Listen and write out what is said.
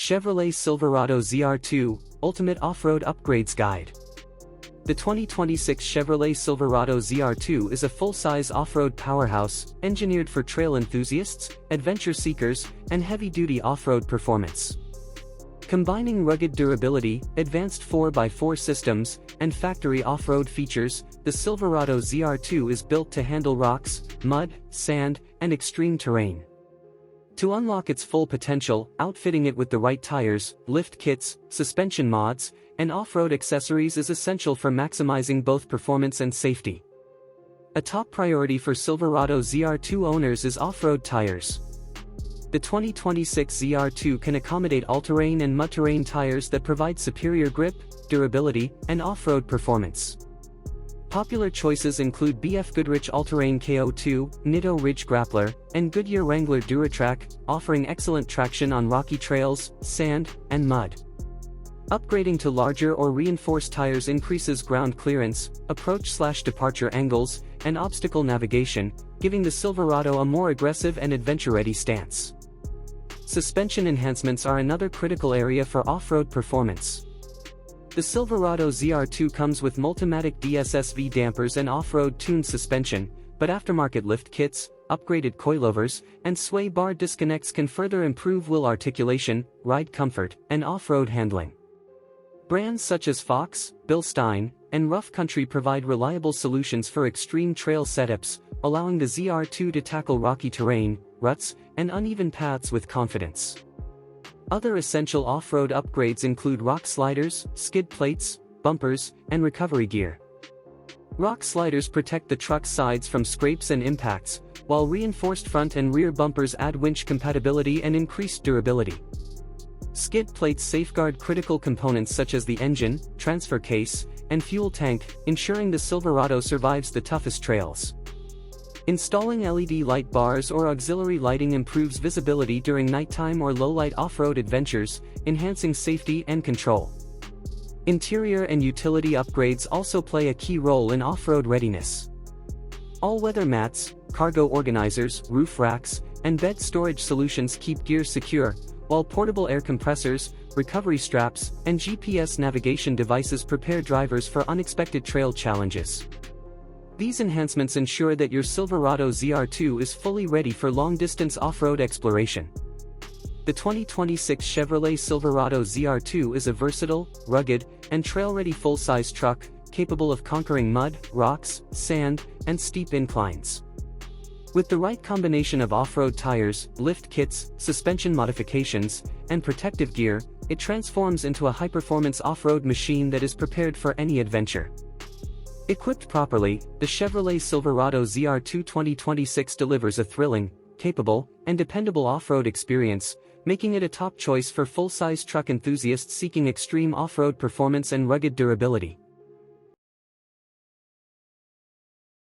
Chevrolet Silverado ZR2, Ultimate Off-Road Upgrades Guide. The 2026 Chevrolet Silverado ZR2 is a full-size off-road powerhouse, engineered for trail enthusiasts, adventure seekers, and heavy-duty off-road performance. Combining rugged durability, advanced 4x4 systems, and factory off-road features, the Silverado ZR2 is built to handle rocks, mud, sand, and extreme terrain. To unlock its full potential, outfitting it with the right tires, lift kits, suspension mods, and off-road accessories is essential for maximizing both performance and safety. A top priority for Silverado ZR2 owners is off-road tires. The 2026 ZR2 can accommodate all-terrain and mud-terrain tires that provide superior grip, durability, and off-road performance. Popular choices include BF Goodrich All-Terrain KO2, Nitto Ridge Grappler, and Goodyear Wrangler DuraTrack, offering excellent traction on rocky trails, sand, and mud. Upgrading to larger or reinforced tires increases ground clearance, approach/departure angles, and obstacle navigation, giving the Silverado a more aggressive and adventure-ready stance. Suspension enhancements are another critical area for off-road performance. The Silverado ZR2 comes with Multimatic DSSV dampers and off-road tuned suspension, but aftermarket lift kits, upgraded coilovers, and sway bar disconnects can further improve wheel articulation, ride comfort, and off-road handling. Brands such as Fox, Bilstein, and Rough Country provide reliable solutions for extreme trail setups, allowing the ZR2 to tackle rocky terrain, ruts, and uneven paths with confidence. Other essential off-road upgrades include rock sliders, skid plates, bumpers, and recovery gear. Rock sliders protect the truck's sides from scrapes and impacts, while reinforced front and rear bumpers add winch compatibility and increased durability. Skid plates safeguard critical components such as the engine, transfer case, and fuel tank, ensuring the Silverado survives the toughest trails. Installing LED light bars or auxiliary lighting improves visibility during nighttime or low-light off-road adventures, enhancing safety and control. Interior and utility upgrades also play a key role in off-road readiness. All-weather mats, cargo organizers, roof racks, and bed storage solutions keep gear secure, while portable air compressors, recovery straps, and GPS navigation devices prepare drivers for unexpected trail challenges. These enhancements ensure that your Silverado ZR2 is fully ready for long-distance off-road exploration. The 2026 Chevrolet Silverado ZR2 is a versatile, rugged, and trail-ready full-size truck, capable of conquering mud, rocks, sand, and steep inclines. With the right combination of off-road tires, lift kits, suspension modifications, and protective gear, it transforms into a high-performance off-road machine that is prepared for any adventure. Equipped properly, the Chevrolet Silverado ZR2 2026 delivers a thrilling, capable, and dependable off-road experience, making it a top choice for full-size truck enthusiasts seeking extreme off-road performance and rugged durability.